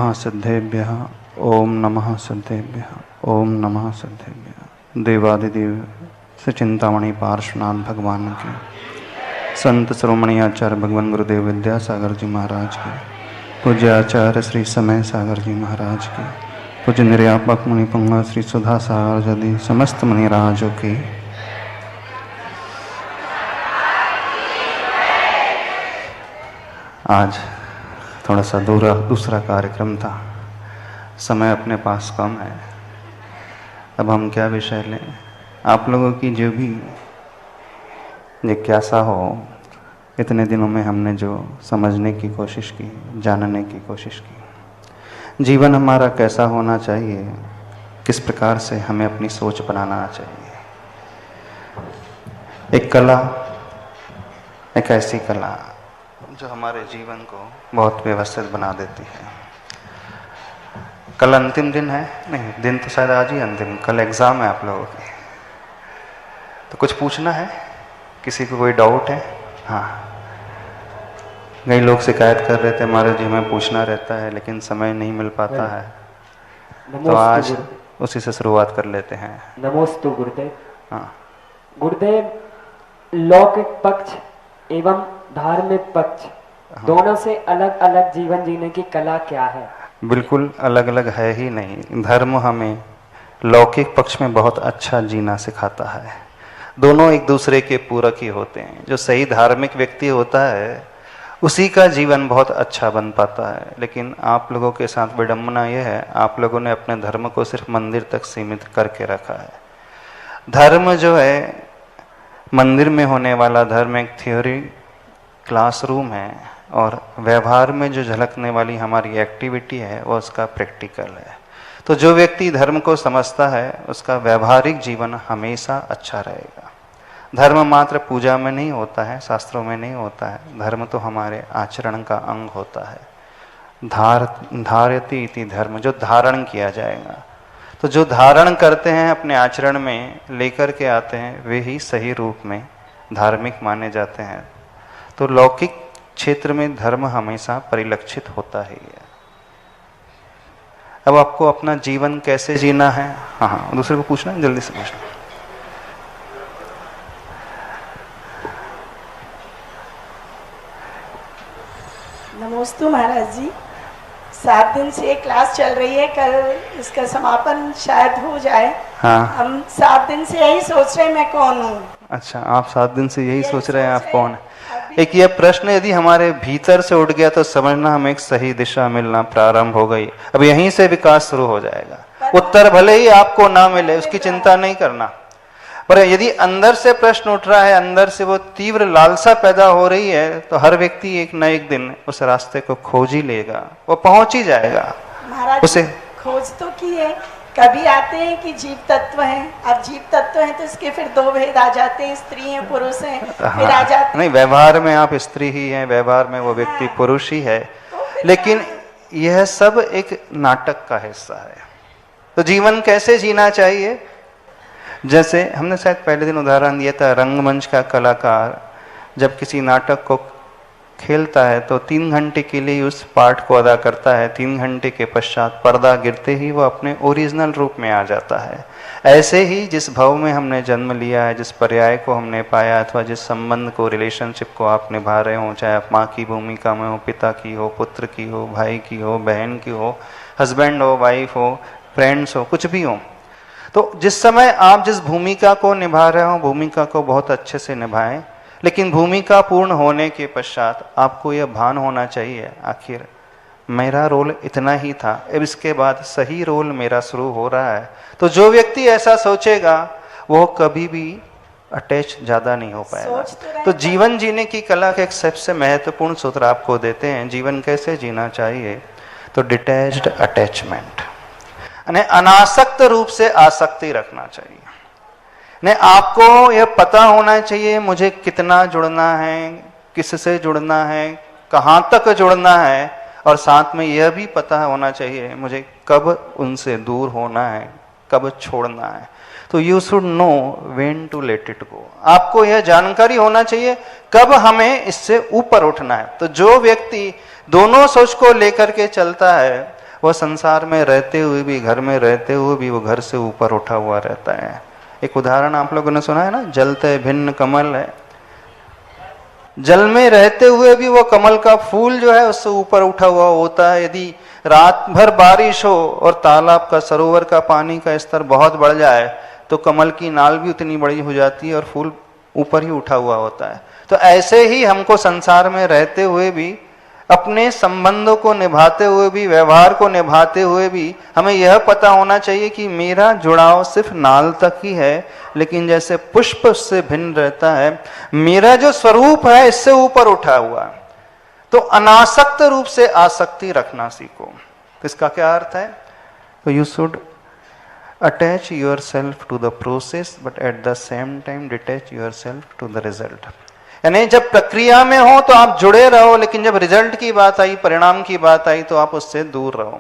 नमः सिद्धेभ्यः। ओम नमः सिद्धेभ्यः। ओम नमः सिद्धेभ्यः। देवादिदेव श्री चिंतामणि पार्श्वनाथ भगवान की, संत श्रोमणी आचार्य भगवान गुरुदेव विद्यासागर जी महाराज की, पूज्य आचार्य श्री समय सागर जी महाराज की, पूज्य निर्यापक मुनि पुंगा श्री सुधा सागर जदि समस्त मुनिराजों की। आज थोड़ा सा दूसरा कार्यक्रम था, समय अपने पास कम है। अब हम क्या विषय लें? आप लोगों की जो भी जिज्ञासा हो, इतने दिनों में हमने जो समझने की कोशिश की, जानने की कोशिश की, जीवन हमारा कैसा होना चाहिए, किस प्रकार से हमें अपनी सोच बनाना चाहिए। एक कला, एक ऐसी कला जो हमारे जीवन को बहुत व्यवस्थित बना देती है। कल अंतिम दिन है, नहीं दिन तो शायद आज ही अंतिम, कल एग्ज़ाम है आप लोगों की। तो कुछ पूछना है? किसी को कोई डाउट है? हाँ, कई लोग शिकायत कर रहे थे हमारे जी में पूछना रहता है लेकिन समय नहीं मिल पाता है, तो आज उसी से शुरुआत कर लेते हैं। नमोस्तु गुरुदेव। हाँ गुरुदेव, लौकिक पक्ष एवं धार्मिक पक्ष दोनों से अलग अलग जीवन जीने की कला क्या है? बिल्कुल अलग अलग है ही नहीं। धर्म हमें लौकिक पक्ष में बहुत अच्छा जीना सिखाता है। दोनों एक दूसरे के पूरक ही होते हैं। जो सही धार्मिक व्यक्ति होता है उसी का जीवन बहुत अच्छा बन पाता है। लेकिन आप लोगों के साथ विडंबना यह है, आप लोगों ने अपने धर्म को सिर्फ मंदिर तक सीमित करके रखा है। धर्म जो है, मंदिर में होने वाला धर्म एक थ्योरी क्लासरूम है, और व्यवहार में जो झलकने वाली हमारी एक्टिविटी है वो उसका प्रैक्टिकल है। तो जो व्यक्ति धर्म को समझता है उसका व्यवहारिक जीवन हमेशा अच्छा रहेगा। धर्म मात्र पूजा में नहीं होता है, शास्त्रों में नहीं होता है। धर्म तो हमारे आचरण का अंग होता है। धार्यति इति धर्म, जो धारण किया जाएगा। तो जो धारण करते हैं अपने आचरण में लेकर के आते हैं वे ही सही रूप में धार्मिक माने जाते हैं। तो लौकिक क्षेत्र में धर्म हमेशा परिलक्षित होता ही है। अब आपको अपना जीवन कैसे जीना है, हाँ दूसरे को पूछना है, जल्दी से पूछना। नमोस्तु महाराज जी। 7 दिन से क्लास चल रही है, कल इसका समापन शायद हो जाए। हाँ, हम 7 दिन से यही सोच रहे हैं मैं कौन हूँ। अच्छा, आप 7 दिन से यही सोच रहे हैं आप कौन है। एक यह प्रश्न यदि हमारे भीतर से उठ गया तो समझना हमें एक सही दिशा मिलना प्रारंभ हो गई। अब यहीं से विकास शुरू हो जाएगा। उत्तर भले ही आपको ना मिले उसकी चिंता नहीं करना, पर यदि अंदर से प्रश्न उठ रहा है, अंदर से वो तीव्र लालसा पैदा हो रही है, तो हर व्यक्ति एक न एक दिन उस रास्ते को खोज ही लेगा, वो पहुंच ही जाएगा। महाराज उसे खोज तो की है। कभी आते हैं कि जीव तत्व हैं, अब जीव तत्व हैं तो इसके फिर 2 भेद आ जाते हैं, स्त्री हैं पुरुष हैं, फिर आ जाते नहीं, व्यवहार में आप स्त्री ही हैं, व्यवहार में वो व्यक्ति पुरुष ही है, लेकिन यह सब एक नाटक का हिस्सा है। तो जीवन कैसे जीना चाहिए? जैसे हमने शायद पहले दिन उदाहरण दिया था, रंगमंच का कलाकार जब किसी नाटक को खेलता है तो 3 घंटे के लिए उस पार्ट को अदा करता है। 3 घंटे के पश्चात पर्दा गिरते ही वो अपने ओरिजिनल रूप में आ जाता है। ऐसे ही जिस भाव में हमने जन्म लिया है, जिस पर्याय को हमने पाया, अथवा जिस संबंध को, रिलेशनशिप को आप निभा रहे हो, चाहे आप माँ की भूमिका में हो, पिता की हो, पुत्र की हो, भाई की हो, बहन की हो, हस्बैंड हो, वाइफ हो, फ्रेंड्स हो, कुछ भी हो, तो जिस समय आप जिस भूमिका को निभा रहे हो, भूमिका को बहुत अच्छे से निभाएं। लेकिन भूमिका पूर्ण होने के पश्चात आपको यह भान होना चाहिए, आखिर मेरा रोल इतना ही था, अब इसके बाद सही रोल मेरा शुरू हो रहा है। तो जो व्यक्ति ऐसा सोचेगा वो कभी भी अटैच ज़्यादा नहीं हो पाएगा। तो जीवन जीने की कला का एक सबसे महत्वपूर्ण सूत्र आपको देते हैं, जीवन कैसे जीना चाहिए। तो डिटैच्ड अटैचमेंट, यानी अनासक्त रूप से आसक्ति रखना चाहिए। नहीं, आपको यह पता होना चाहिए मुझे कितना जुड़ना है, किससे जुड़ना है, कहाँ तक जुड़ना है, और साथ में यह भी पता होना चाहिए मुझे कब उनसे दूर होना है, कब छोड़ना है। तो you should know when to let it go. आपको यह जानकारी होना चाहिए कब हमें इससे ऊपर उठना है। तो जो व्यक्ति दोनों सोच को लेकर के चलता है वह संसार में रहते हुए भी, घर में रहते हुए भी वो घर से ऊपर उठा हुआ रहता है। एक उदाहरण आप लोगों ने सुना है ना, जलते भिन्न कमल है। जल में रहते हुए भी वो कमल का फूल जो है उससे ऊपर उठा हुआ होता है। यदि रात भर बारिश हो और तालाब का, सरोवर का पानी का स्तर बहुत बढ़ जाए तो कमल की नाल भी उतनी बड़ी हो जाती है और फूल ऊपर ही उठा हुआ होता है। तो ऐसे ही हमको संसार में रहते हुए भी, अपने संबंधों को निभाते हुए भी, व्यवहार को निभाते हुए भी हमें यह पता होना चाहिए कि मेरा जुड़ाव सिर्फ नाल तक ही है, लेकिन जैसे पुष्प उससे भिन्न रहता है, मेरा जो स्वरूप है इससे ऊपर उठा हुआ। तो अनासक्त रूप से आसक्ति रखना सीखो। तो इसका क्या अर्थ है? तो you should attach yourself to the process but at the same time detach yourself to the result. यानी जब प्रक्रिया में हो तो आप जुड़े रहो, लेकिन जब रिजल्ट की बात आई, परिणाम की बात आई, तो आप उससे दूर रहो।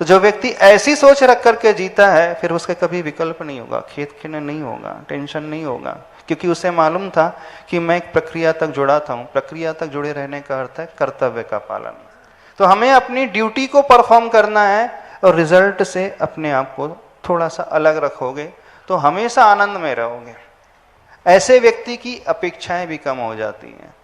तो जो व्यक्ति ऐसी सोच रख करके जीता है, फिर उसका कभी विकल्प नहीं होगा, खेत खीने नहीं होगा, टेंशन नहीं होगा, क्योंकि उसे मालूम था कि मैं एक प्रक्रिया तक जुड़ा था। प्रक्रिया तक जुड़े रहने का अर्थ है कर्तव्य का पालन। तो हमें अपनी ड्यूटी को परफॉर्म करना है और रिजल्ट से अपने आप को थोड़ा सा अलग रखोगे तो हमेशा आनंद में रहोगे। ऐसे व्यक्ति की अपेक्षाएं भी कम हो जाती हैं।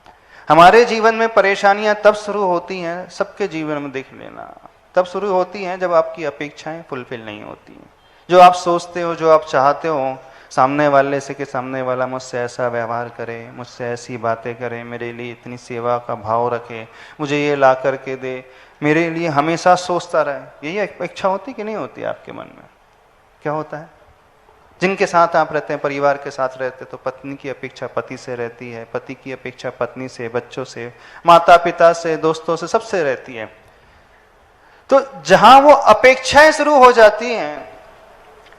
हमारे जीवन में परेशानियां तब शुरू होती हैं, सबके जीवन में देख लेना, तब शुरू होती हैं जब आपकी अपेक्षाएं फुलफिल नहीं होती हैं। जो आप सोचते हो, जो आप चाहते हो सामने वाले से कि सामने वाला मुझसे ऐसा व्यवहार करे, मुझसे ऐसी बातें करे, मेरे लिए इतनी सेवा का भाव रखे, मुझे ये ला करके दे, मेरे लिए हमेशा सोचता रहे, यही अपेक्षा होती कि नहीं होती आपके मन में? क्या होता है? जिनके साथ आप रहते हैं, परिवार के साथ रहते हैं, तो पत्नी की अपेक्षा पति से रहती है, पति की अपेक्षा पत्नी से, बच्चों से, माता पिता से, दोस्तों से, सबसे रहती है। तो जहां वो अपेक्षाएं शुरू हो जाती हैं,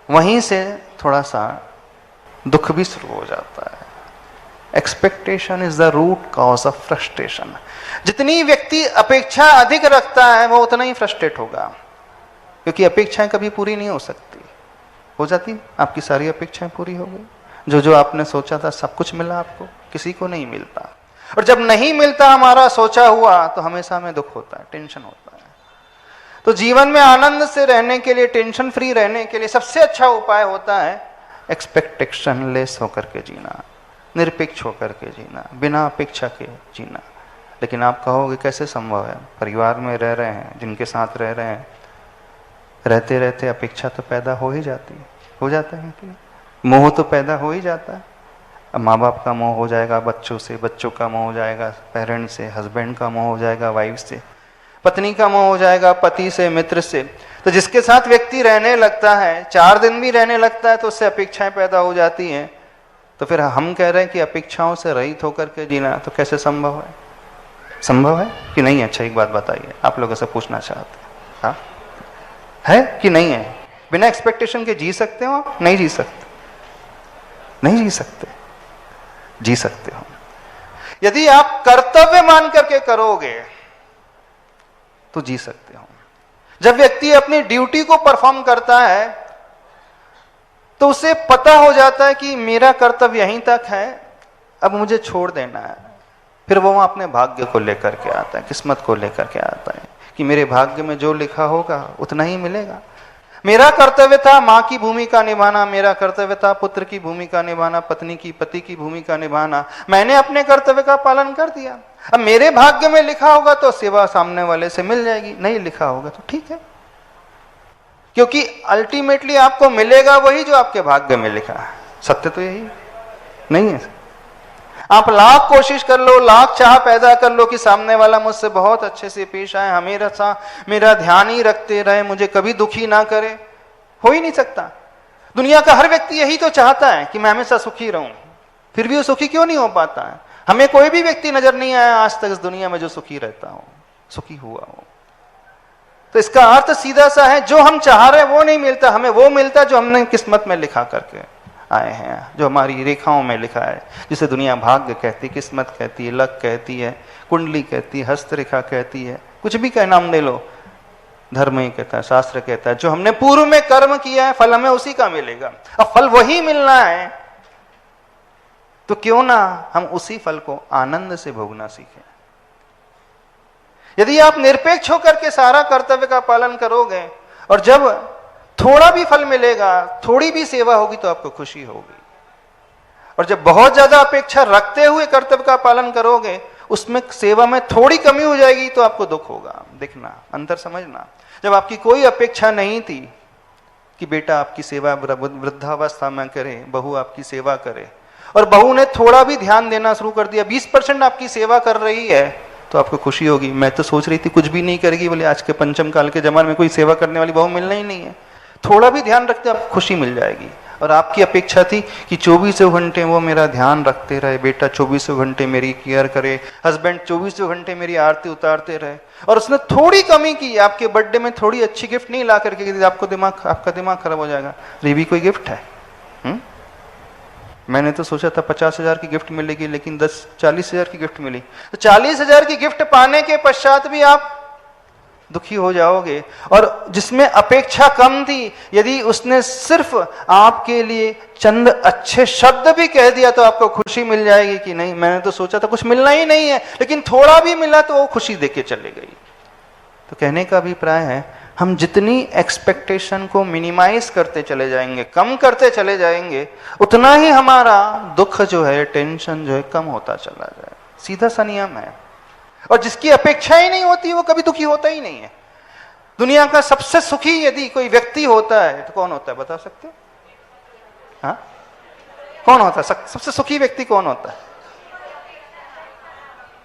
वहीं से थोड़ा सा दुख भी शुरू हो जाता है। Expectation is the root cause of frustration. जितनी व्यक्ति अपेक्षा अधिक रखता है वो उतना ही फ्रस्ट्रेट होगा, क्योंकि अपेक्षाएं कभी पूरी नहीं हो सकती। हो जाती, आपकी सारी अपेक्षाएं पूरी हो गई, जो जो आपने सोचा था सब कुछ मिला आपको, किसी को नहीं मिलता। और जब नहीं मिलता हमारा सोचा हुआ तो हमेशा हमें दुख होता है, टेंशन होता है। तो जीवन में आनंद से रहने के लिए, टेंशन फ्री रहने के लिए सबसे अच्छा उपाय होता है एक्सपेक्टेशन लेस होकर के जीना, निरपेक्ष होकर के जीना, बिना अपेक्षा के जीना। लेकिन आप कहोगे कैसे संभव है? परिवार में रह रहे हैं, जिनके साथ रह रहे हैं, रहते रहते अपेक्षा तो पैदा हो ही जाती है, हो जाता है कि मोह तो पैदा हो ही जाता है। अब माँ बाप का मोह हो जाएगा बच्चों से, बच्चों का मोह हो जाएगा पेरेंट्स से, हस्बैंड का मोह हो जाएगा वाइफ से, पत्नी का मोह हो जाएगा पति से, मित्र से। तो जिसके साथ व्यक्ति रहने लगता है, 4 दिन भी रहने लगता है, तो उससे अपेक्षाएं पैदा हो जाती हैं। तो फिर हम कह रहे हैं कि अपेक्षाओं से रहित होकर के जीना, तो कैसे संभव है? संभव है कि नहीं? अच्छा एक बात बताइए, आप लोगों से पूछना चाहते हैं, हाँ है कि नहीं है? बिना एक्सपेक्टेशन के जी सकते हो? नहीं जी सकते, नहीं जी सकते, जी सकते हो। यदि आप कर्तव्य मान करके करोगे तो जी सकते हो। जब व्यक्ति अपनी ड्यूटी को परफॉर्म करता है तो उसे पता हो जाता है कि मेरा कर्तव्य यहीं तक है, अब मुझे छोड़ देना है। फिर वो अपने भाग्य को लेकर के आता है, किस्मत को लेकर के आता है कि मेरे भाग्य में जो लिखा होगा उतना ही मिलेगा। मेरा कर्तव्य था माँ की भूमिका निभाना, मेरा कर्तव्य था पुत्र की भूमिका निभाना, पत्नी की, पति की भूमिका निभाना, मैंने अपने कर्तव्य का पालन कर दिया। अब मेरे भाग्य में लिखा होगा तो सेवा सामने वाले से मिल जाएगी, नहीं लिखा होगा तो ठीक है, क्योंकि अल्टीमेटली आपको मिलेगा वही जो आपके भाग्य में लिखा है। सत्य तो यही नहीं है। आप लाख कोशिश कर लो, लाख चाह पैदा कर लो कि सामने वाला मुझसे बहुत अच्छे से पेश आए, हमेशा मेरा ध्यान ही रखते रहे, मुझे कभी दुखी ना करे, हो ही नहीं सकता। दुनिया का हर व्यक्ति यही तो चाहता है कि मैं हमेशा सुखी रहूं, फिर भी वो सुखी क्यों नहीं हो पाता है? हमें कोई भी व्यक्ति नजर नहीं आया आज तक इस दुनिया में जो सुखी रहता हो, सुखी हुआ हो। तो इसका अर्थ सीधा सा है, जो हम चाह रहे हैं वो नहीं मिलता, हमें वो मिलता जो हमने किस्मत में लिखा करके आए हैं, जो हमारी रेखाओं में लिखा है, जिसे दुनिया भाग्य कहती, किस्मत कहती है, लक कहती है, कुंडली कहती है, हस्तरेखा कहती है, कुछ भी कह नाम ले लो, धर्म ही कहता है, शास्त्र कहता है। जो हमने पूर्व में कर्म किया है फल हमें उसी का मिलेगा। अब फल वही मिलना है तो क्यों ना हम उसी फल को आनंद से भोगना सीखें। यदि आप निरपेक्ष होकर के सारा कर्तव्य का पालन करोगे और जब थोड़ा भी फल मिलेगा, थोड़ी भी सेवा होगी तो आपको खुशी होगी। और जब बहुत ज्यादा अपेक्षा रखते हुए कर्तव्य का पालन करोगे, उसमें सेवा में थोड़ी कमी हो जाएगी तो आपको दुख होगा। देखना, अंतर समझना। जब आपकी कोई अपेक्षा नहीं थी कि बेटा आपकी सेवा वृद्धावस्था में करे, बहू आपकी सेवा करे, और बहू ने थोड़ा भी ध्यान देना शुरू कर दिया, 20% आपकी सेवा कर रही है, तो आपको खुशी होगी। मैं तो सोच रही थी कुछ भी नहीं करेगी, बोले आज के पंचम काल के जमाने में कोई सेवा करने वाली बहू मिलना ही नहीं है। थोड़ा भी ध्यान रखते आपको खुशी मिल जाएगी। और आपकी अपेक्षा थी कि 24 घंटे वो मेरा ध्यान रखते रहे, बेटा 24 घंटे मेरी केयर करे, हस्बैंड 24 घंटे मेरी आरती उतारते रहे, और उसने थोड़ी कमी की, आपके बर्थडे में थोड़ी अच्छी गिफ्ट नहीं ला करके, आपका दिमाग खराब हो जाएगा। ये भी कोई गिफ्ट है? मैंने तो सोचा था 50,000 की गिफ्ट मिलेगी, लेकिन 40,000 की गिफ्ट मिली। तो 40,000 की गिफ्ट पाने के पश्चात भी आप दुखी हो जाओगे। और जिसमें अपेक्षा कम थी, यदि उसने सिर्फ आपके लिए चंद अच्छे शब्द भी कह दिया तो आपको खुशी मिल जाएगी कि नहीं, मैंने तो सोचा था कुछ मिलना ही नहीं है, लेकिन थोड़ा भी मिला तो वो खुशी देके चले गई। तो कहने का अभिप्राय है, हम जितनी एक्सपेक्टेशन को मिनिमाइज करते चले जाएंगे, कम करते चले जाएंगे, उतना ही हमारा दुख जो है, टेंशन जो है, कम होता चला जाए। सीधा सा नियम है। और जिसकी अपेक्षा ही नहीं होती वो कभी दुखी होता ही नहीं है। दुनिया का सबसे सुखी यदि कोई व्यक्ति होता है तो कौन होता है, बता सकते हो? हाँ, कौन होता है सबसे सुखी व्यक्ति? कौन होता है?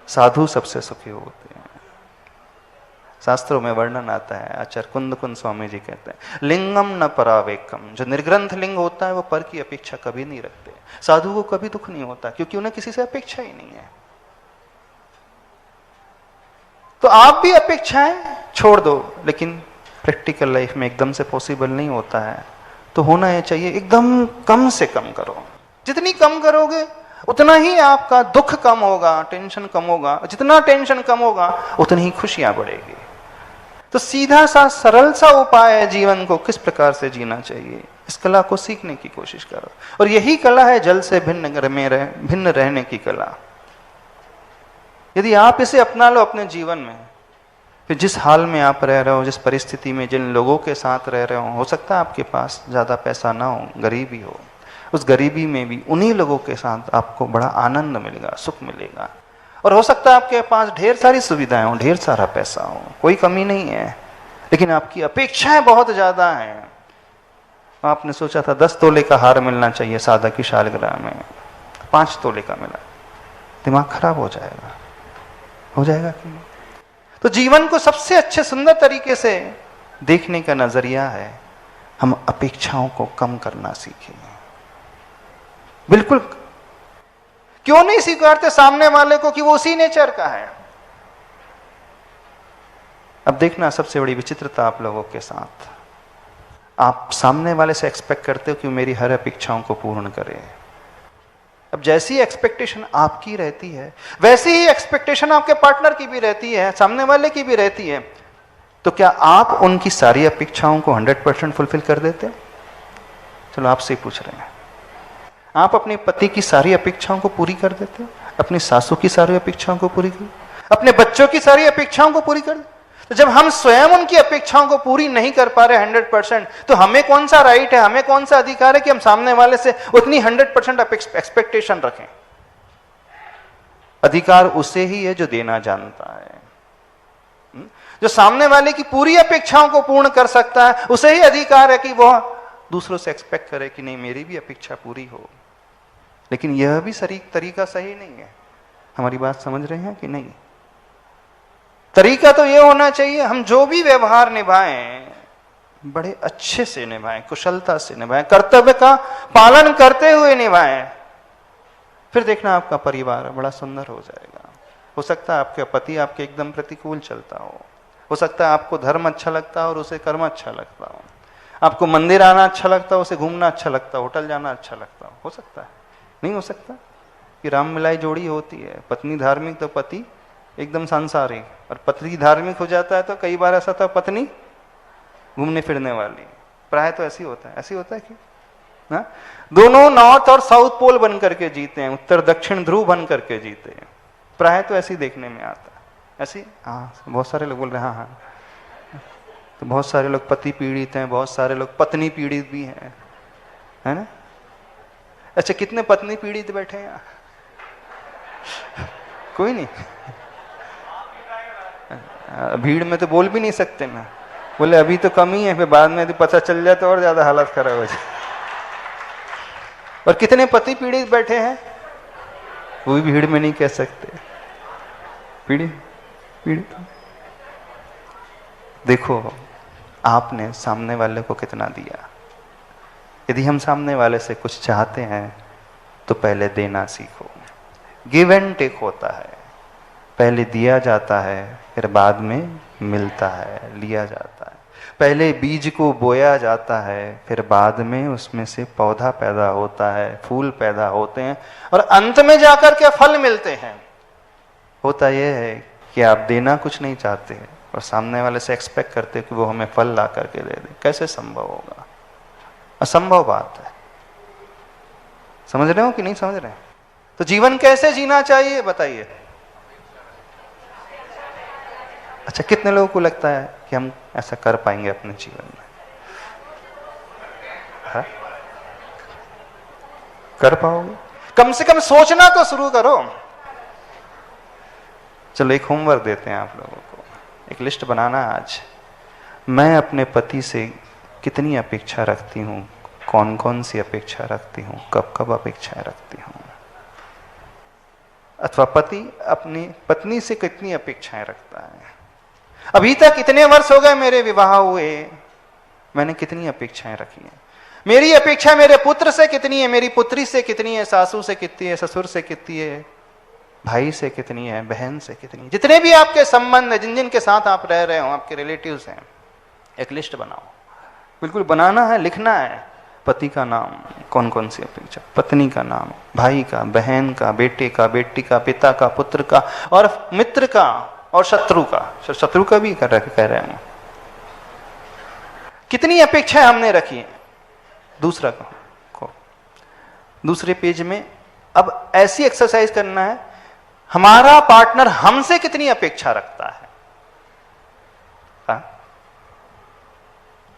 साधु सबसे सुखी होते हैं। शास्त्रों में वर्णन आता है, आचार्य कुंद स्वामी जी कहते हैं, लिंगम न परावेकम। जो निर्ग्रंथ लिंग होता है वो पर की अपेक्षा कभी नहीं रखते। साधु को कभी दुख नहीं होता, क्योंकि उन्हें किसी से अपेक्षा ही नहीं है। तो आप भी अपेक्षाएं छोड़ दो, लेकिन प्रैक्टिकल लाइफ में एकदम से पॉसिबल नहीं होता है। तो होना ये चाहिए, एकदम कम से कम करो। जितनी कम करोगे उतना ही आपका दुख कम होगा, टेंशन कम होगा। जितना टेंशन कम होगा उतनी ही खुशियां बढ़ेगी। तो सीधा सा सरल सा उपाय है जीवन को किस प्रकार से जीना चाहिए, इस कला को सीखने की कोशिश करो। और यही कला है जल से भिन्न रहने की कला। यदि आप इसे अपना लो अपने जीवन में, फिर जिस हाल में आप रह रहे हो, जिस परिस्थिति में, जिन लोगों के साथ रह रहे हो सकता है आपके पास ज़्यादा पैसा ना हो, गरीबी हो, उस गरीबी में भी उन्हीं लोगों के साथ आपको बड़ा आनंद मिलेगा, सुख मिलेगा। और हो सकता है आपके पास ढेर सारी सुविधाएं हो, ढेर सारा पैसा हो, कोई कमी नहीं है, लेकिन आपकी अपेक्षाएं बहुत ज़्यादा हैं। आपने सोचा था 10 तोले का हार मिलना चाहिए सादा की शालग्राह में, 5 तोले का मिला, दिमाग खराब हो जाएगा। हो जाएगा कि नहीं? तो जीवन को सबसे अच्छे सुंदर तरीके से देखने का नजरिया है, हम अपेक्षाओं को कम करना सीखें। बिल्कुल क्यों नहीं स्वीकारते सामने वाले को कि वो उसी नेचर का है। अब देखना सबसे बड़ी विचित्रता आप लोगों के साथ, आप सामने वाले से एक्सपेक्ट करते हो कि मेरी हर अपेक्षाओं को पूर्ण करे। अब जैसी एक्सपेक्टेशन आपकी रहती है वैसी ही एक्सपेक्टेशन आपके पार्टनर की भी रहती है, सामने वाले की भी रहती है। तो क्या आप उनकी सारी अपेक्षाओं को 100% फुलफिल कर देते हैं? चलो आपसे ही पूछ रहे हैं, आप अपने पति की सारी अपेक्षाओं को पूरी कर देते हैं? अपनी सासू की सारी अपेक्षाओं को पूरी कर, अपने बच्चों की सारी अपेक्षाओं को पूरी कर? तो जब हम स्वयं उनकी अपेक्षाओं को पूरी नहीं कर पा रहे 100%, तो हमें कौन सा राइट है, हमें कौन सा अधिकार है कि हम सामने वाले से उतनी 100% एक्सपेक्टेशन रखें? अधिकार उसे ही है जो देना जानता है। जो सामने वाले की पूरी अपेक्षाओं को पूर्ण कर सकता है, उसे ही अधिकार है कि वह दूसरों से एक्सपेक्ट करे कि नहीं मेरी भी अपेक्षा पूरी हो। लेकिन यह भी तरीका सही नहीं है। हमारी बात समझ रहे हैं कि नहीं? तरीका तो यह होना चाहिए, हम जो भी व्यवहार निभाएं बड़े अच्छे से निभाएं, कुशलता से निभाएं, कर्तव्य का पालन करते हुए निभाएं। फिर देखना आपका परिवार बड़ा सुंदर हो जाएगा। हो सकता है आपके पति आपके एकदम प्रतिकूल चलता हो सकता है आपको धर्म अच्छा लगता हो और उसे कर्म अच्छा लगता हो, आपको मंदिर आना अच्छा लगता हो, उसे घूमना अच्छा लगता हो, होटल जाना अच्छा लगता हो सकता है। नहीं हो सकता कि राम मिलाई जोड़ी होती है, पत्नी धार्मिक तो पति एकदम सांसारिक, और पति धार्मिक हो जाता है तो कई बार ऐसा था पत्नी घूमने फिरने वाली। प्राय तो ऐसी होता है कि ना, दोनों नॉर्थ और साउथ पोल बन करके जीते हैं, उत्तर दक्षिण ध्रुव बन करके जीते हैं। प्राय तो ऐसी देखने में आता है। ऐसे? हाँ, बहुत सारे लोग बोल रहे हैं हाँ हाँ। तो बहुत सारे लोग पति पीड़ित हैं, बहुत सारे लोग पत्नी पीड़ित भी हैं, है ना? अच्छा, कितने पत्नी पीड़ित बैठे हैं यहाँ? कोई नहीं? भीड़ में तो बोल भी नहीं सकते मैं, बोले अभी तो कम ही है, फिर बाद में यदि पता चल जाए तो और ज्यादा हालत खराब हो जाए। और कितने पति पीड़ित बैठे हैं, वो भी भीड़ में नहीं कह सकते। पीड़ित। देखो आपने सामने वाले को कितना दिया। यदि हम सामने वाले से कुछ चाहते हैं तो पहले देना सीखो। गिव एंड टेक होता है, पहले दिया जाता है, फिर बाद में मिलता है, लिया जाता है। पहले बीज को बोया जाता है, फिर बाद में उसमें से पौधा पैदा होता है, फूल पैदा होते हैं, और अंत में जाकर के फल मिलते हैं। होता यह है कि आप देना कुछ नहीं चाहते और सामने वाले से एक्सपेक्ट करते कि वो हमें फल ला करके दे दे। कैसे संभव होगा? असंभव बात है। समझ रहे हो कि नहीं समझ रहे? तो जीवन कैसे जीना चाहिए बताइए। अच्छा, कितने लोगों को लगता है कि हम ऐसा कर पाएंगे अपने जीवन में? है? कर पाओगे? कम से कम सोचना तो शुरू करो। चलो एक होमवर्क देते हैं आप लोगों को, एक लिस्ट बनाना आज। मैं अपने पति से कितनी अपेक्षा रखती हूँ, कौन कौन सी अपेक्षा रखती हूँ, कब कब अपेक्षाएं रखती हूँ। अथवा पति अपनी पत्नी से कितनी अपेक्षाएं रखता है। अभी तक इतने वर्ष हो गए मेरे विवाह हुए, मैंने कितनी अपेक्षाएं रखी हैं। मेरी अपेक्षा मेरे पुत्र से कितनी है, मेरी पुत्री से कितनी है, सासू से कितनी है, ससुर से कितनी है, भाई से कितनी है, बहन से कितनी है। जितने भी आपके संबंध है, जिन जिन के साथ आप रह रहे हो, आपके रिलेटिव्स हैं, एक लिस्ट बनाओ। बिल्कुल बनाना है, लिखना है। पति का नाम, कौन कौन सी अपेक्षा, पत्नी का नाम, भाई का, बहन का, बेटे का, बेटी का, पिता का, पुत्र का, और मित्र का, और शत्रु का। शत्रु का भी कह रहे हैं। कितनी अपेक्षाएं हमने रखी है। दूसरा को दूसरे पेज में अब ऐसी एक्सरसाइज करना है, हमारा पार्टनर हमसे कितनी अपेक्षा रखता है।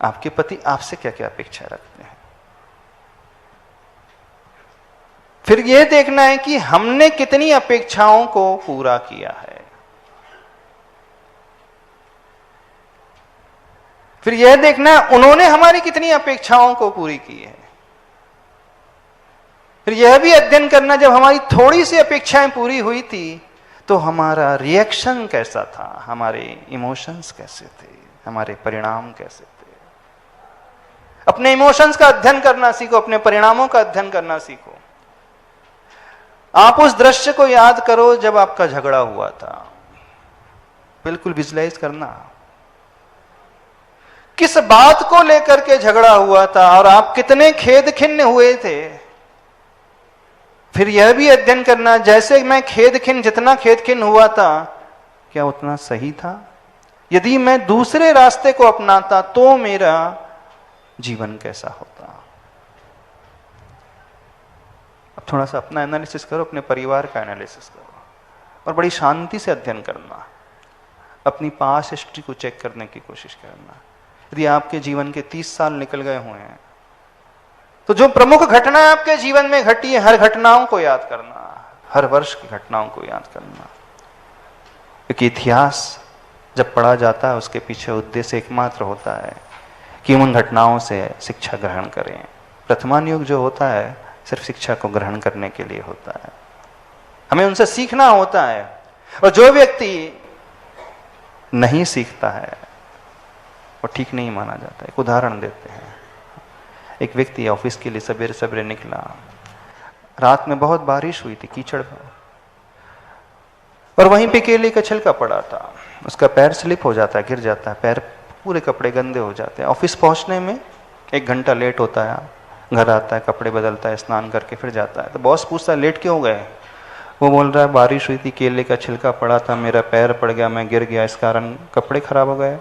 आपके पति आपसे क्या क्या अपेक्षा रखते हैं। फिर यह देखना है कि हमने कितनी अपेक्षाओं को पूरा किया है। फिर यह देखना है उन्होंने हमारी कितनी अपेक्षाओं को पूरी की है। फिर यह भी अध्ययन करना, जब हमारी थोड़ी सी अपेक्षाएं पूरी हुई थी तो हमारा रिएक्शन कैसा था, हमारे इमोशंस कैसे थे, हमारे परिणाम कैसे थे। अपने इमोशंस का अध्ययन करना सीखो, अपने परिणामों का अध्ययन करना सीखो। आप उस दृश्य को याद करो जब आपका झगड़ा हुआ था, बिल्कुल विजुलाइज करना किस बात को लेकर के झगड़ा हुआ था और आप कितने खेद खिन्न हुए थे। फिर यह भी अध्ययन करना, जैसे मैं जितना खेद खिन्न हुआ था, क्या उतना सही था। यदि मैं दूसरे रास्ते को अपनाता तो मेरा जीवन कैसा होता। अब थोड़ा सा अपना एनालिसिस करो, अपने परिवार का एनालिसिस करो, और बड़ी शांति से अध्ययन करना। अपनी पास्ट हिस्ट्री को चेक करने की कोशिश करना। यदि आपके जीवन के 30 साल निकल गए हुए हैं तो जो प्रमुख घटना आपके जीवन में घटी है, हर घटनाओं को याद करना, हर वर्ष की घटनाओं को याद करना। क्योंकि इतिहास जब पढ़ा जाता है उसके पीछे उद्देश्य एकमात्र होता है कि उन घटनाओं से शिक्षा ग्रहण करें। वर्तमान युग जो होता है सिर्फ शिक्षा को ग्रहण करने के लिए होता है, हमें उनसे सीखना होता है। और जो व्यक्ति नहीं सीखता है वो ठीक नहीं माना जाता। एक उदाहरण देते हैं। एक व्यक्ति ऑफिस के लिए सवेरे सवेरे निकला, रात में बहुत बारिश हुई थी, कीचड़ था, और वहीं पे केले का छिलका पड़ा था। उसका पैर स्लिप हो जाता है, गिर जाता है, पैर पूरे कपड़े गंदे हो जाते हैं। ऑफिस पहुंचने में 1 घंटा लेट होता है। घर आता है, कपड़े बदलता है, स्नान करके फिर जाता है। तो बॉस पूछता है लेट क्यों गए। वो बोल रहा है बारिश हुई थी, केले का छिलका पड़ा था, मेरा पैर पड़ गया, मैं गिर गया, इस कारण कपड़े खराब हो गए।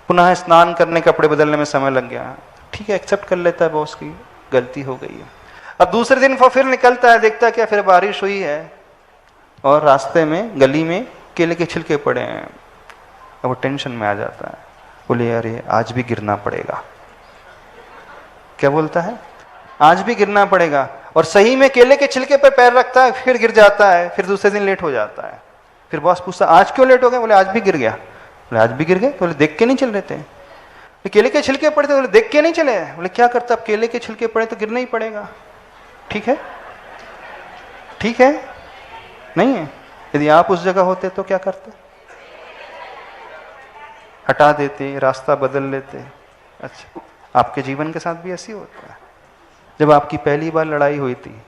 पुनः स्नान करने, कपड़े बदलने में समय लग गया। ठीक है, एक्सेप्ट कर लेता है, बॉस की गलती हो गई है। अब दूसरे दिन वो फिर निकलता है, देखता है क्या फिर बारिश हुई है, और रास्ते में गली में केले के छिलके पड़े हैं। अब वो टेंशन में आ जाता है, बोले अरे आज भी गिरना पड़ेगा। क्या बोलता है? आज भी गिरना पड़ेगा। और सही में केले के छिलके पर पैर रखता है, फिर गिर जाता है, फिर दूसरे दिन लेट हो जाता है। फिर बॉस पूछता आज क्यों लेट हो गए? बोले आज भी गिर गया। बोले आज भी गिर गए? बोले देख के नहीं चल रहे थे? केले के छिलके पड़े थे। बोले देख के नहीं चले? बोले क्या करता, अब केले के छिलके पड़े तो गिरना ही पड़ेगा। ठीक है, ठीक है, नहीं है? यदि आप उस जगह होते तो क्या करते? हटा देते, रास्ता बदल लेते। अच्छा, आपके जीवन के साथ भी ऐसी होता है। जब आपकी पहली बार लड़ाई हुई थी,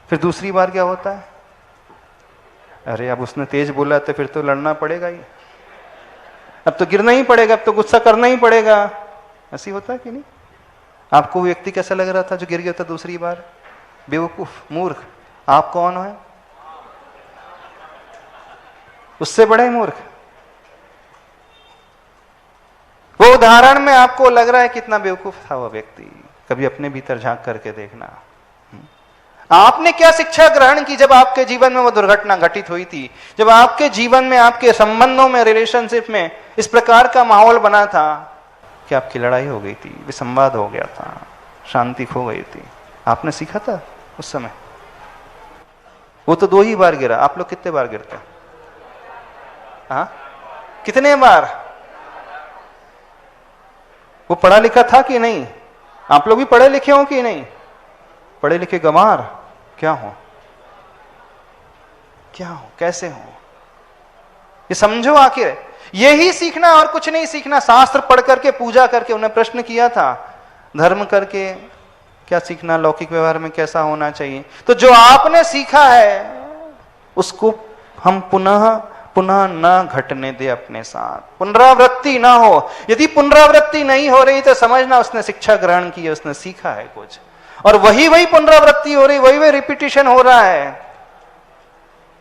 फिर दूसरी बार क्या होता है? अरे अब उसने तेज बोला तो फिर तो लड़ना पड़ेगा ही, अब तो गिरना ही पड़ेगा, अब तो गुस्सा करना ही पड़ेगा। ऐसी होता है कि नहीं? आपको वो व्यक्ति कैसा लग रहा था जो गिर गया था दूसरी बार? बेवकूफ, मूर्ख। आप कौन है? उससे बड़े मूर्ख। वो उदाहरण में आपको लग रहा है कितना बेवकूफ था वो व्यक्ति। कभी अपने भीतर झांक करके देखना, आपने क्या शिक्षा ग्रहण की जब आपके जीवन में वो दुर्घटना घटित हुई थी, जब आपके जीवन में, आपके संबंधों में, रिलेशनशिप में इस प्रकार का माहौल बना था कि आपकी लड़ाई हो गई थी, विसंवाद हो गया था, शांति खो गई थी। आपने सीखा था उस समय? वो तो 2 ही बार गिरा। आप लोग कितने बार गिरते? हाँ, कितने बार? वो पढ़ा लिखा था कि नहीं? आप लोग भी पढ़े लिखे हो कि नहीं? पढ़े लिखे गंवार क्या हो? क्या हो? कैसे हो? ये समझो। आखिर यही सीखना और कुछ नहीं सीखना। शास्त्र पढ़ करके, पूजा करके, उन्हें प्रश्न किया था धर्म करके क्या सीखना, लौकिक व्यवहार में कैसा होना चाहिए। तो जो आपने सीखा है उसको हम पुनः पुनः न घटने दे अपने साथ, पुनरावृत्ति ना हो। यदि पुनरावृत्ति नहीं हो रही तो समझना उसने शिक्षा ग्रहण की है, उसने सीखा है कुछ, और वही पुनरावृत्ति हो रही, वही रिपीटिशन हो रहा है।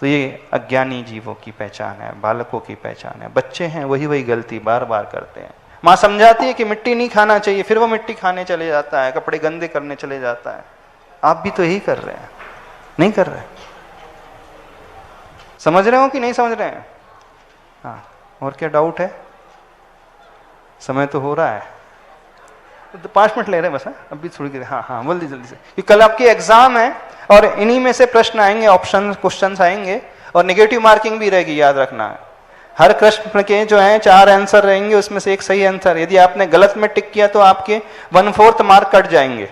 तो ये अज्ञानी जीवों की पहचान है, बालकों की पहचान है। बच्चे हैं वही गलती बार बार करते हैं। मां समझाती है कि मिट्टी नहीं खाना चाहिए, फिर वो मिट्टी खाने चले जाता है, कपड़े गंदे करने चले जाता है। आप भी तो यही कर रहे हैं, नहीं कर रहे? समझ रहे हो कि नहीं समझ रहे हैं? हाँ, और क्या डाउट है? समय तो हो रहा है, तो 5 मिनट ले रहे हैं बस। अभी थोड़ी देर। हाँ, जल्दी जल्दी से, क्योंकि कल आपकी एग्जाम है और इन्हीं में से प्रश्न आएंगे, ऑप्शन क्वेश्चंस आएंगे और नेगेटिव मार्किंग भी रहेगी, याद रखना है। हर प्रश्न के जो है 4 आंसर रहेंगे, उसमें से एक सही आंसर। यदि आपने गलत में टिक किया तो आपके 1/4 मार्क कट जाएंगे।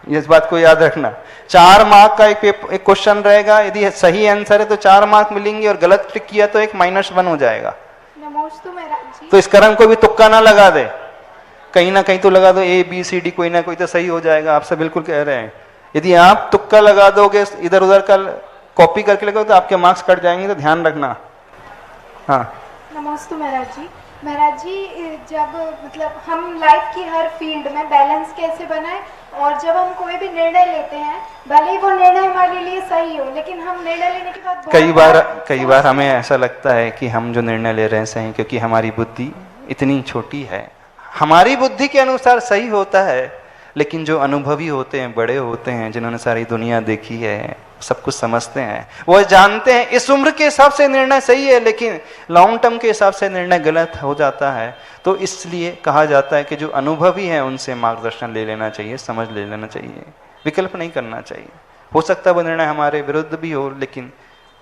इस बात को याद रखना। 4 मार्क का एक क्वेश्चन रहेगा, यदि सही आंसर है तो 4 मार्क मिलेंगे और गलत टिक किया तो एक -1 हो जाएगा। तो इस कारण कोई भी तुक्का ना लगा दे, कहीं ना कहीं तो लगा दो ABCD, कोई ना कोई तो सही हो जाएगा। आपसे बिल्कुल कह रहे हैं, यदि आप तुक्का लगा दोगे, इधर उधर का कॉपी करके लगाओ तो आपके मार्क्स कट जाएंगे, तो ध्यान रखना। हाँ, नमस्ते महाराज जी, जब मतलब हम लाइफ की हर फील्ड में बैलेंस कैसे बनाएं, और जब हम कोई भी निर्णय लेते हैं, भले ही वो निर्णय हमारे लिए सही हो, लेकिन हम निर्णय लेने के बाद कई बार हमें ऐसा लगता है कि हम जो निर्णय ले रहे हैं सही, क्योंकि हमारी बुद्धि इतनी छोटी है। हमारी बुद्धि के अनुसार सही होता है, लेकिन जो अनुभवी होते हैं, बड़े होते हैं, जिन्होंने सारी दुनिया देखी है, सब कुछ समझते हैं, वो जानते हैं इस उम्र के हिसाब से निर्णय सही है, लेकिन लॉन्ग टर्म के हिसाब से निर्णय गलत हो जाता है। तो इसलिए कहा जाता है कि जो अनुभवी हैं उनसे मार्गदर्शन ले लेना चाहिए, समझ ले लेना चाहिए, विकल्प नहीं करना चाहिए। हो सकता है वो निर्णय हमारे विरुद्ध भी हो, लेकिन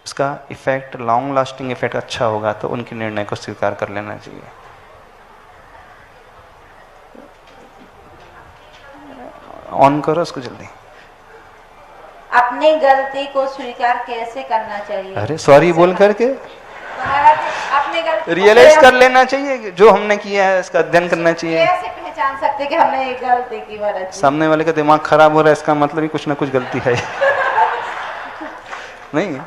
उसका इफेक्ट, लॉन्ग लास्टिंग इफेक्ट अच्छा होगा, तो उनके निर्णय को स्वीकार कर लेना चाहिए। ऑन करो उसको जल्दी। अपनी गलती को स्वीकार कैसे करना चाहिए? अरे सॉरी बोल करके अपनी गलती रियलाइज कर लेना चाहिए, जो हमने किया है इसका अध्ययन करना चाहिए। कैसे पहचान सकते कि हमने एक गलती की महाराज? सामने वाले का दिमाग खराब हो रहा है, इसका मतलब ही कुछ ना कुछ गलती है। नहीं,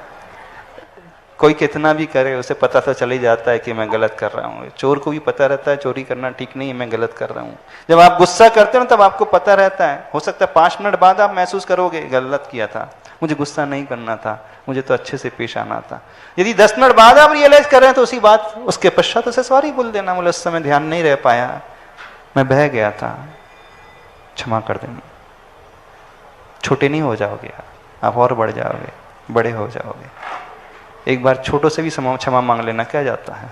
कोई कितना भी करे उसे पता तो चल ही जाता है कि मैं गलत कर रहा हूँ। चोर को भी पता रहता है चोरी करना ठीक नहीं है, मैं गलत कर रहा हूँ। जब आप गुस्सा करते हो तब आपको पता रहता है। हो सकता है 5 मिनट बाद आप महसूस करोगे गलत किया था, मुझे गुस्सा नहीं करना था, मुझे तो अच्छे से पेश आना था। यदि 10 मिनट बाद आप रियलाइज कर रहे हैं तो उसी बात, उसके पश्चात उसे सॉरी बोल देना, बोले उस समय ध्यान नहीं रह पाया, मैं बह गया था, क्षमा कर देना। छोटे नहीं हो जाओगे आप और बढ़ जाओगे, बड़े हो जाओगे। एक बार छोटों से भी क्षमा मांग लेना क्या जाता है,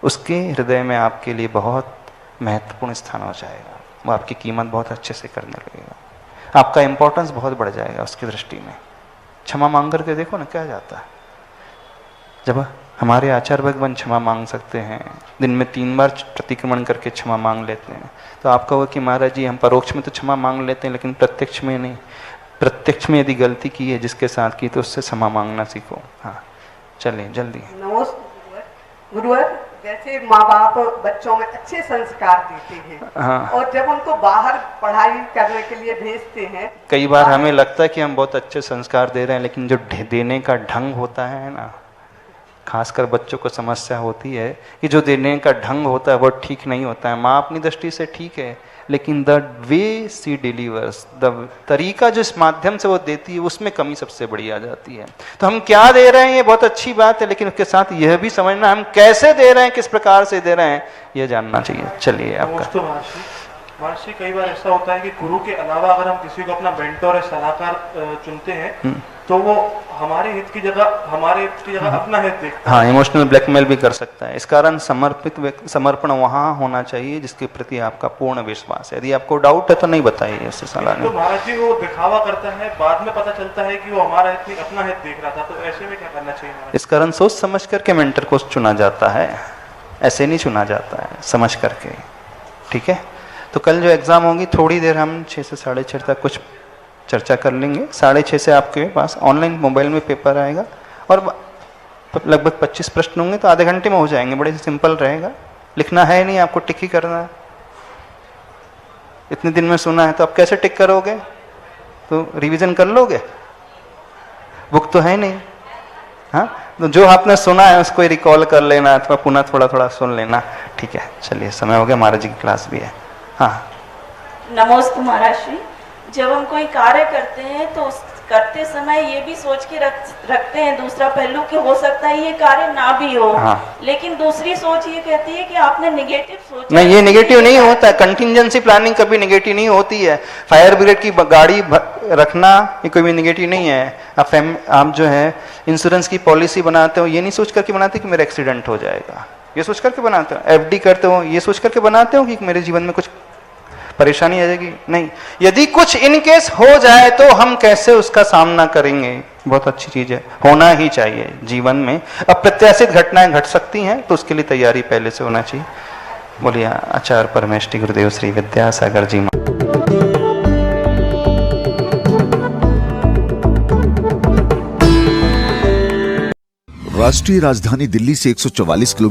उसके हृदय में आपके लिए बहुत महत्वपूर्ण स्थान हो जाएगा। वो आपकी कीमत बहुत अच्छे से करने लगेगा, आपका इंपॉर्टेंस बहुत बढ़ जाएगा उसकी दृष्टि में। क्षमा मांग करके देखो ना क्या जाता है। जब हमारे आचार्य भगवान क्षमा मांग सकते हैं, दिन में 3 बार प्रतिक्रमण करके क्षमा मांग लेते हैं, तो आप कहो कि महाराज जी हम परोक्ष में तो क्षमा मांग लेते हैं लेकिन प्रत्यक्ष में नहीं। प्रत्यक्ष में यदि गलती की है जिसके साथ की तो उससे क्षमा मांगना सीखो। हाँ चलिए जल्दी। नमस्कार गुरुवर, जैसे माँ बाप बच्चों में अच्छे संस्कार देते हैं, हाँ। और जब उनको बाहर पढ़ाई करने के लिए भेजते हैं, कई बार हमें लगता है कि हम बहुत अच्छे संस्कार दे रहे हैं, लेकिन जो देने का ढंग होता है ना, खासकर बच्चों को समस्या होती है कि जो देने का ढंग होता है वो ठीक नहीं होता है। माँ अपनी दृष्टि से ठीक है, लेकिन the way she delivers, the तरीका जो इस माध्यम से वो देती है उसमें कमी सबसे बड़ी आ जाती है। तो हम क्या दे रहे हैं ये बहुत अच्छी बात है, लेकिन उसके साथ यह भी समझना हम कैसे दे रहे हैं, किस प्रकार से दे रहे हैं, ये जानना चाहिए। चलिए आपका। महर्षि कई बार ऐसा होता है कि गुरु के अलावा अगर हम किसी को अपना मेंटर या सलाहकार चुनते हैं तो वो हमारे हित की जगह अपना हित देखता है। हाँ, इमोशनल ब्लैकमेल भी कर सकता है। इस कारण समर्पण वहाँ होना चाहिए जिसके प्रति आपका पूर्ण विश्वास है। यदि आपको डाउट है तो नहीं बताइए उससे सलाह तो महाराज जी वो दिखावा करता है, बाद में पता चलता है कि वो हमारा हित नहीं अपना हित देख रहा था, तो ऐसे में क्या करना चाहिए महाराज? इस कारण सोच समझ करके मेंटर को चुना जाता है, ऐसे नहीं चुना जाता है, समझ करके। ठीक है, तो कल जो एग्ज़ाम होगी थोड़ी देर हम 6 से 6:30 तक कुछ चर्चा कर लेंगे। 6:30 से आपके पास ऑनलाइन मोबाइल में पेपर आएगा और लगभग 25 प्रश्न होंगे, तो आधे घंटे में हो जाएंगे। बड़े सिंपल रहेगा, लिखना है नहीं, आपको टिक ही करना है। इतने दिन में सुना है तो आप कैसे टिक करोगे? तो रिवीजन कर लोगे, बुक तो है नहीं। हाँ, तो जो आपने सुना है उसको रिकॉल कर लेना अथवा पुनः थोड़ा थोड़ा सुन लेना। ठीक है, चलिए समय हो गया, महाराज जी की क्लास भी है। हाँ नमोस्तु महाराज श्री। जब हम कोई कार्य करते हैं तो उस करते समय ये भी सोच के रखते हैं दूसरा पहलू कि हो सकता है ये कार्य ना भी हो। हाँ। लेकिन दूसरी सोच ये कहती है कि आपने नेगेटिव सोचा। नहीं, ये नेगेटिव नहीं होता है। कंटिंजेंसी प्लानिंग कभी नेगेटिव नहीं होती है। फायर ब्रिगेड की गाड़ी रखना ये कोई भी नेगेटिव नहीं है। आप जो है इंश्योरेंस की पॉलिसी बनाते हो, ये नहीं सोच करके बनाते कि मेरा एक्सीडेंट हो जाएगा, ये सोच करके बनाते हो। FD करते हो, ये सोच करके बनाते हो कि मेरे जीवन में कुछ परेशानी आ जाएगी। नहीं, यदि कुछ इनकेस हो जाए तो हम कैसे उसका सामना करेंगे, बहुत अच्छी चीज है, होना ही चाहिए जीवन में। अप्रत्याशित घटनाएं घट सकती हैं तो उसके लिए तैयारी पहले से होना चाहिए। बोलिए आचार्य परमेष्टि गुरुदेव श्री विद्यासागर जी। राष्ट्रीय राजधानी दिल्ली से 144 किलोमीटर